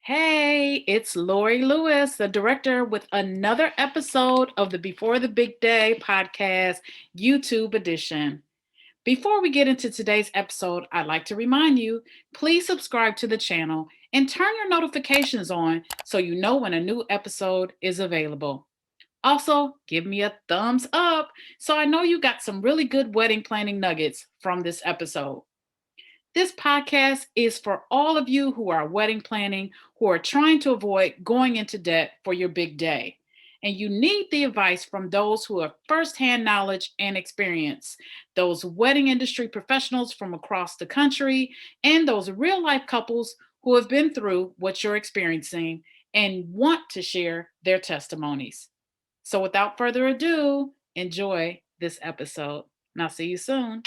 Hey, it's Lori Lewis, the director, with another episode of the Before the Big Day podcast, YouTube edition. Before we get into today's episode, I'd like to remind you, please subscribe to the channel and turn your notifications on so you know when a new episode is available. Also, give me a thumbs up so I know you got some really good wedding planning nuggets from this episode. This podcast is for all of you who are wedding planning, who are trying to avoid going into debt for your big day. And you need the advice from those who have firsthand knowledge and experience, those wedding industry professionals from across the country, and those real life couples who have been through what you're experiencing and want to share their testimonies. So, without further ado, enjoy this episode. And I'll see you soon.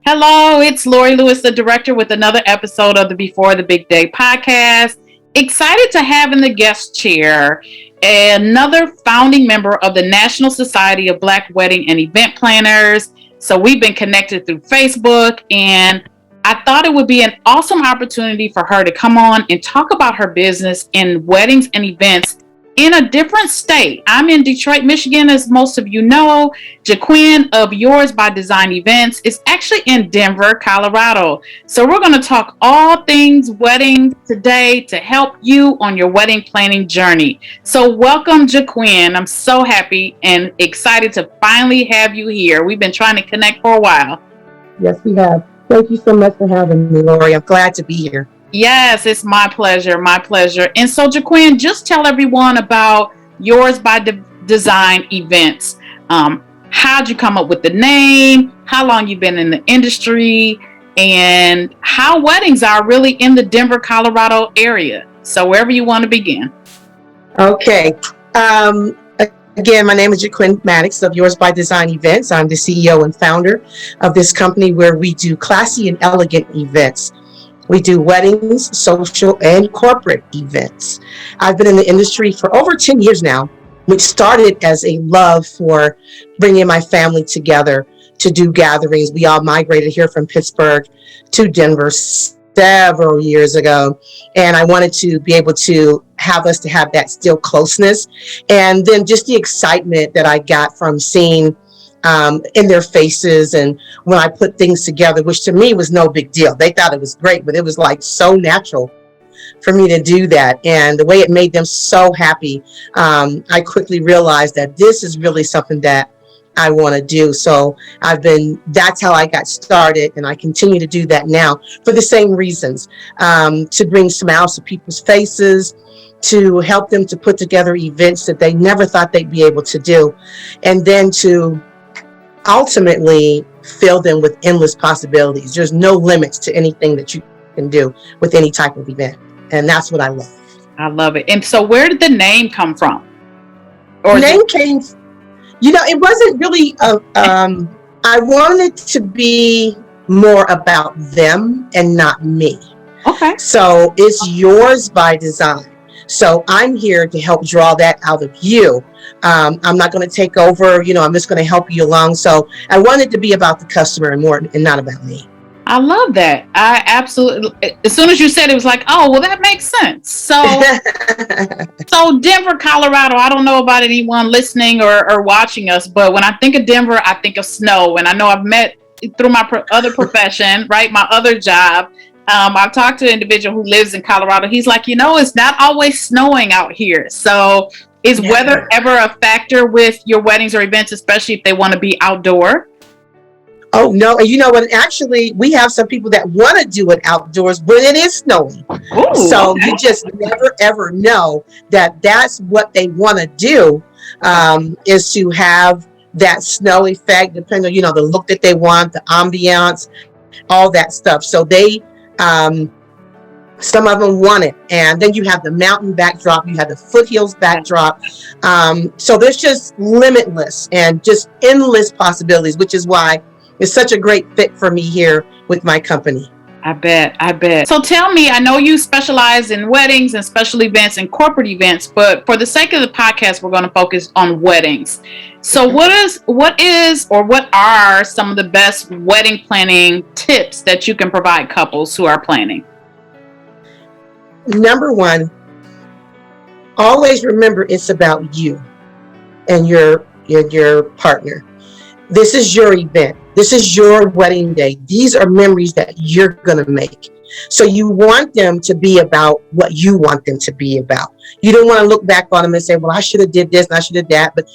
Hello, it's Lori Lewis, the director, with another episode of the Before the Big Day podcast. Excited to have in the guest chair another founding member of the National Society of Black Wedding and Event Planners. So we've been connected through Facebook, and I thought it would be an awesome opportunity for her to come on and talk about her business in weddings and events in a different state. I'm in Detroit, Michigan, as most of you know. Gequin of YourZS by Design Events is actually in Denver, Colorado. So we're going to talk all things weddings today to help you on your wedding planning journey. So welcome, Gequin. I'm so happy and excited to finally have you here. We've been trying to connect for a while. Yes, we have. Thank you so much for having me, Lori. I'm glad to be here. Yes, it's my pleasure, my pleasure. And so, Gequin, just tell everyone about YourZS by Design Events. How'd you come up with the name? How long you've been in the industry? And how weddings are really in the Denver, Colorado area. So wherever you want to begin. Okay. Again, my name is Gequin Maddox of YourZS by Design Events. I'm the CEO and founder of this company where we do classy and elegant events. We do weddings, social, and corporate events. I've been in the industry for over 10 years now, which started as a love for bringing my family together to do gatherings. We all migrated here from Pittsburgh to Denver several years ago, and I wanted to be able to have us to have that still closeness, and then just the excitement that I got from seeing in their faces, and when I put things together, which to me was no big deal. They thought it was great, but it was like so natural for me to do that, and the way it made them so happy, I quickly realized that this is really something that I want to do. So that's how I got started, and I continue to do that now for the same reasons, to bring smiles to people's faces, to help them to put together events that they never thought they'd be able to do, and then to ultimately fill them with endless possibilities. There's no limits to anything that you can do with any type of event. And that's what I love. I love it. And so where did the name come from? Or the name came, it wasn't really, I wanted to be more about them and not me. Okay. So it's YourZS by Design. So I'm here to help draw that out of you. I'm not going to take over, I'm just going to help you along. So I wanted to be about the customer and not about me. I love that. I absolutely, as soon as you said it, was like, oh, well, that makes sense. So, so Denver, Colorado, I don't know about anyone listening or watching us, but when I think of Denver, I think of snow. And I know I've met through my other profession, right? My other job. I've talked to an individual who lives in Colorado. He's like, it's not always snowing out here. So is weather ever a factor with your weddings or events, especially if they want to be outdoor? Oh, no. And you know what? Actually, we have some people that want to do it outdoors when it is snowing. Ooh, so okay. You just never, ever know that that's what they want to do, is to have that snow effect, depending on, the look that they want, the ambiance, all that stuff. So some of them want it. And then you have the mountain backdrop, you have the foothills backdrop. So there's just limitless and just endless possibilities, which is why it's such a great fit for me here with my company. I bet. I bet. So tell me, I know you specialize in weddings and special events and corporate events, but for the sake of the podcast, we're going to focus on weddings. So what are some of the best wedding planning tips that you can provide couples who are planning? Number one, always remember it's about you and your partner. This is your event. This is your wedding day. These are memories that you're going to make. So you want them to be about what you want them to be about. You don't want to look back on them and say, well, I should have did this and I should have that. But,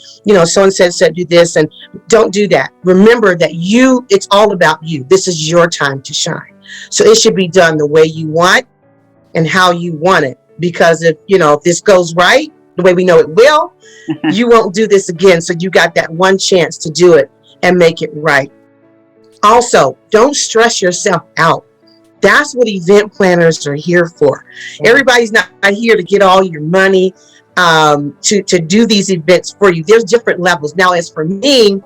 someone said do this, and don't do that. Remember that it's all about you. This is your time to shine. So it should be done the way you want and how you want it. Because if this goes right, the way we know it will, you won't do this again. So you got that one chance to do it and make it right. Also, don't stress yourself out. That's what event planners are here for. Everybody's not here to get all your money to do these events for you. There's different levels. Now, as for me,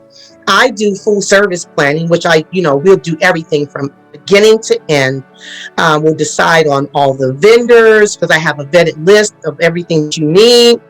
I do full service planning, which we'll do everything from beginning to end. We'll decide on all the vendors because I have a vetted list of everything that you need.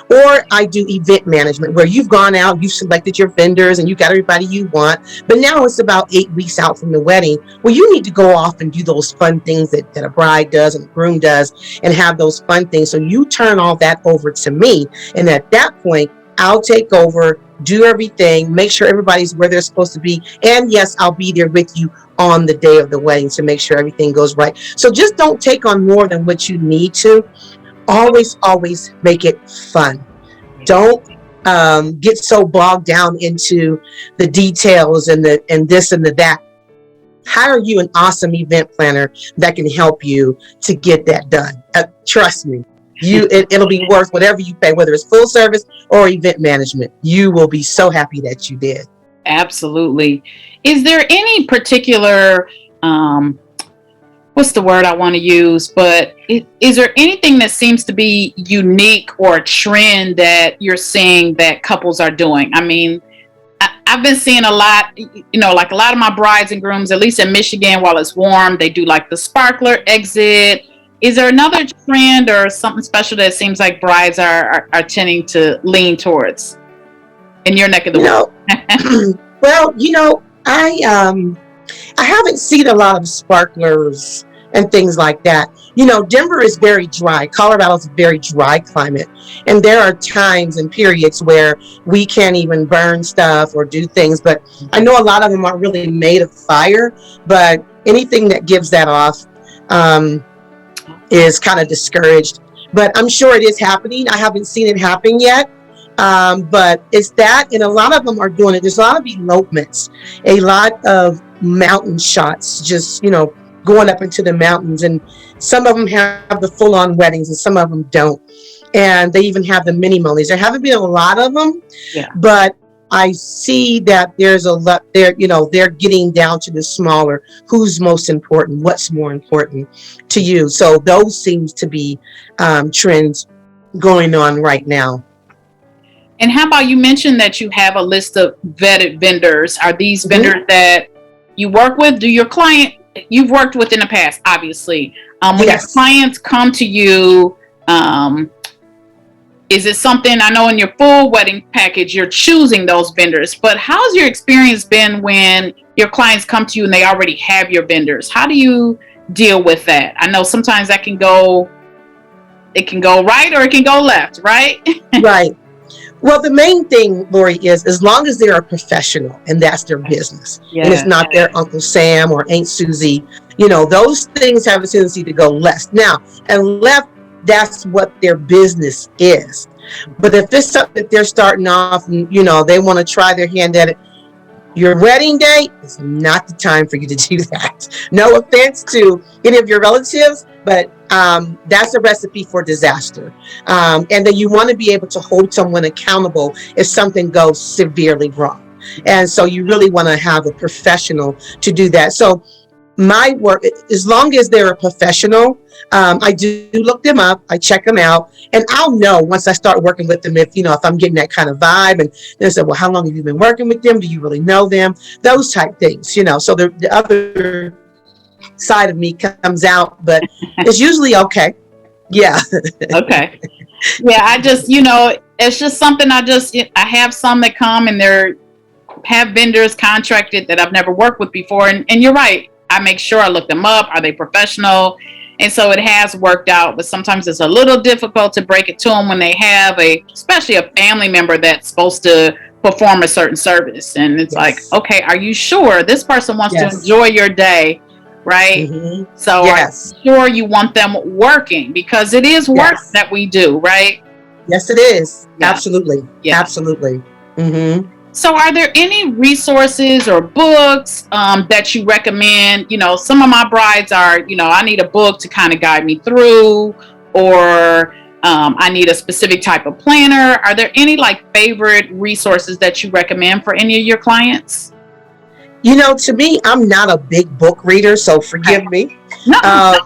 Or I do event management where you've gone out, you've selected your vendors and you got everybody you want. But now it's about 8 weeks out from the wedding where you need to go off and do those fun things that a bride does and a groom does and have those fun things. So you turn all that over to me. And at that point, I'll take over, do everything, make sure everybody's where they're supposed to be. And yes, I'll be there with you on the day of the wedding to make sure everything goes right. So just don't take on more than what you need to. Always make it fun. Don't get so bogged down into the details and this and the that. Hire you an awesome event planner that can help you to get that done. Trust me. It'll be worth whatever you pay, whether it's full service or event management. You will be so happy that you did. Absolutely. Is there any particular, what's the word I want to use, but is there anything that seems to be unique or a trend that you're seeing that couples are doing? I mean, I've been seeing a lot, like a lot of my brides and grooms, at least in Michigan, while it's warm, they do like the sparkler exit. Is there another trend or something special that seems like brides are tending to lean towards in your neck of the woods? Well, I haven't seen a lot of sparklers and things like that. Denver is very dry. Colorado's a very dry climate. And there are times and periods where we can't even burn stuff or do things. But I know a lot of them aren't really made of fire. But anything that gives that off is kind of discouraged. But I'm sure it is happening. I haven't seen it happen yet. But it's that, and a lot of them are doing it. There's a lot of elopements, a lot of mountain shots, just, going up into the mountains. And some of them have the full-on weddings and some of them don't. And they even have the mini monies. There haven't been a lot of them, but I see that there's a lot there, they're getting down to the smaller, who's most important, what's more important to you. So those seems to be trends going on right now. And how about, you mentioned that you have a list of vetted vendors. Are these vendors that you work with? Do your client, you've worked with in the past, obviously. When your clients come to you, is it something, I know in your full wedding package, you're choosing those vendors, but how's your experience been when your clients come to you and they already have your vendors? How do you deal with that? I know sometimes it can go right or it can go left, right? Right. Well, the main thing, Lori, is as long as they're a professional and that's their business, and it's not their Uncle Sam or Aunt Susie, those things have a tendency to go left. Now, and left, that's what their business is. But if it's something that they're starting off and, they want to try their hand at it, your wedding day is not the time for you to do that. No offense to any of your relatives, but that's a recipe for disaster. And then you want to be able to hold someone accountable if something goes severely wrong. And so you really want to have a professional to do that. So my work, as long as they're a professional, I do look them up, I check them out, and I'll know once I start working with them if I'm getting that kind of vibe. And they say, well, how long have you been working with them? Do you really know them? Those type things, So the other side of me comes out, but it's usually okay. Yeah. Okay. Yeah, I just, it's just something I have some that come and have vendors contracted that I've never worked with before. And you're right. I make sure I look them up. Are they professional? And so it has worked out, but sometimes it's a little difficult to break it to them when they have especially a family member that's supposed to perform a certain service. And it's like, okay, are you sure this person wants to enjoy your day? Right? Mm-hmm. So are you sure you want them working? Because it is work that we do, right? Yes, it is. Yeah. Absolutely. Yeah. Absolutely. Mm-hmm. So are there any resources or books that you recommend? Some of my brides are, I need a book to kind of guide me through, or I need a specific type of planner. Are there any favorite resources that you recommend for any of your clients? To me, I'm not a big book reader, so forgive me. No.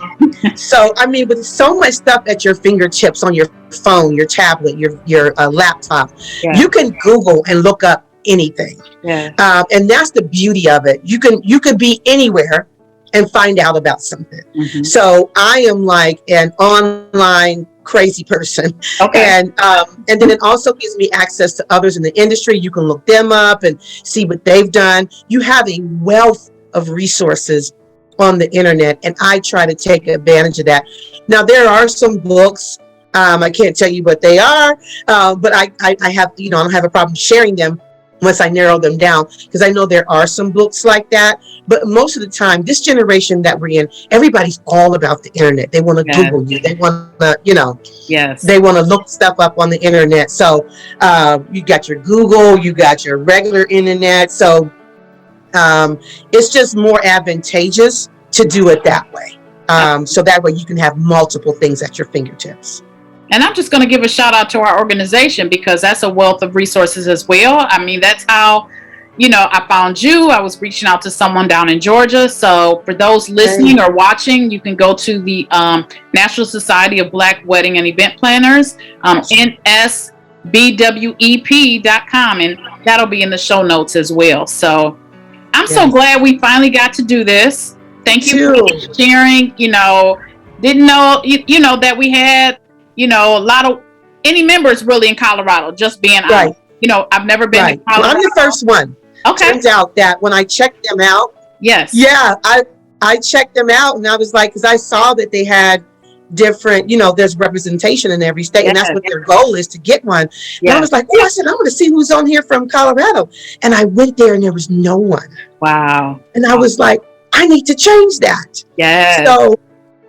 So, I mean, with so much stuff at your fingertips on your phone, your tablet, your laptop, you can Google and look up anything. Yeah. And that's the beauty of it. You could be anywhere and find out about something. Mm-hmm. So I am like an online crazy person. Okay. And then it also gives me access to others in the industry. You can look them up and see what they've done. You have a wealth of resources on the internet, and I try to take advantage of that. Now, there are some books, I can't tell you what they are, but I have, I don't have a problem sharing them once I narrow them down, because I know there are some books like that. But most of the time, this generation that we're in, everybody's all about the internet. They want to Google you. They want to, they want to look stuff up on the internet. So you got your Google, you got your regular internet. So it's just more advantageous to do it that way. So that way you can have multiple things at your fingertips. And I'm just going to give a shout out to our organization, because that's a wealth of resources as well. I mean, that's how, I found you. I was reaching out to someone down in Georgia. So for those listening or watching, you can go to the National Society of Black Wedding and Event Planners, nsbwep.com. And that'll be in the show notes as well. So I'm so glad we finally got to do this. Thank you for sharing. Didn't know, that we had, a lot of any members really in Colorado, just being honest. I've never been to Colorado. Well, I'm the first one. Okay. Turns out that when I checked them out, I checked them out, and I was like, because I saw that they had different, there's representation in every state, and that's what their goal is, to get one. And I was like, I said, I'm going to see who's on here from Colorado. And I went there and there was no one. Wow. And I was like, I need to change that. Yeah. So,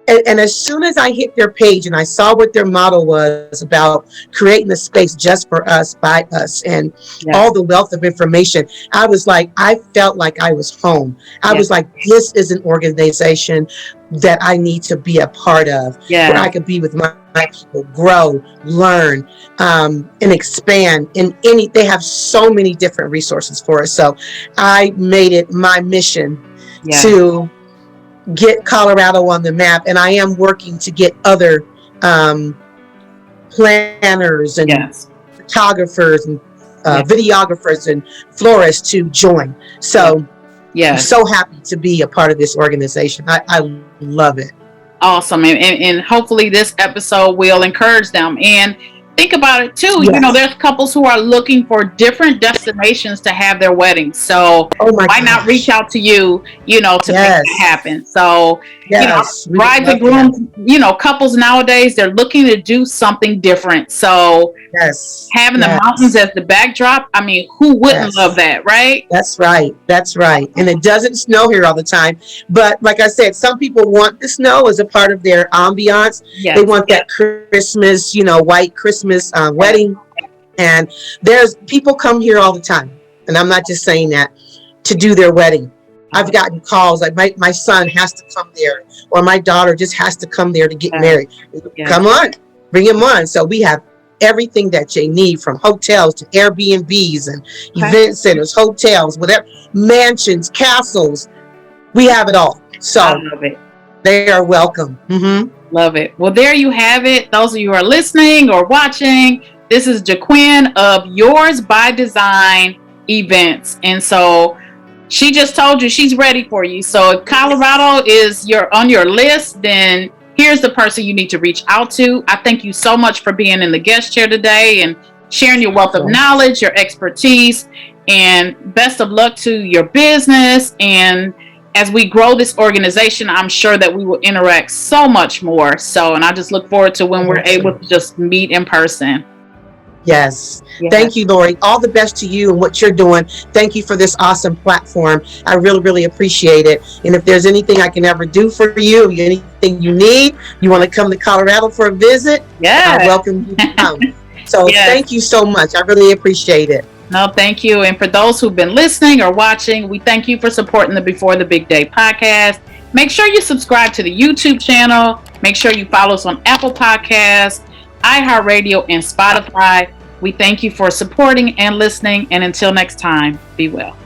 and as soon as I hit their page and I saw what their motto was about, creating a space just for us, by us, and all the wealth of information, I was like, I felt like I was home. I was like, this is an organization that I need to be a part of, where I could be with my people, grow, learn, and expand. They have so many different resources for us. So I made it my mission to get Colorado on the map, and I am working to get other planners and photographers and videographers and florists to join. So I'm so happy to be a part of this organization. I love it. Awesome. And hopefully this episode will encourage them. And think about it too. There's couples who are looking for different destinations to have their weddings. So why not reach out to you, to make it happen? So, brides and grooms, couples nowadays, they're looking to do something different. So having the mountains as the backdrop, I mean, who wouldn't love that, right? That's right. That's right. And it doesn't snow here all the time. But like I said, some people want the snow as a part of their ambiance. They want that Christmas, white Christmas wedding. And there's people come here all the time. And I'm not just saying that, to do their wedding. I've gotten calls like my son has to come there, or my daughter just has to come there to get married. Come on, bring him on. So we have everything that they need, from hotels to Airbnbs and event centers, hotels, whatever, mansions, castles. We have it all. So I love it. They are welcome. Mm-hmm. Love it. Well, there you have it. Those of you who are listening or watching, this is Gequin of Yours by Design Events. And so She just told you she's ready for you. So if Colorado is on your list, then here's the person you need to reach out to. I thank you so much for being in the guest chair today and sharing your wealth of knowledge, your expertise, and best of luck to your business. And as we grow this organization, I'm sure that we will interact so much more. So, and I just look forward to when we're able to just meet in person. Yes. Thank you, Lori. All the best to you and what you're doing. Thank you for this awesome platform. I really, really appreciate it. And if there's anything I can ever do for you, anything you need, you want to come to Colorado for a visit, I welcome you to come. So thank you so much. I really appreciate it. No, thank you. And for those who've been listening or watching, we thank you for supporting the Before the Big Day podcast. Make sure you subscribe to the YouTube channel. Make sure you follow us on Apple Podcasts, iHeartRadio, and Spotify. We thank you for supporting and listening. And until next time, be well.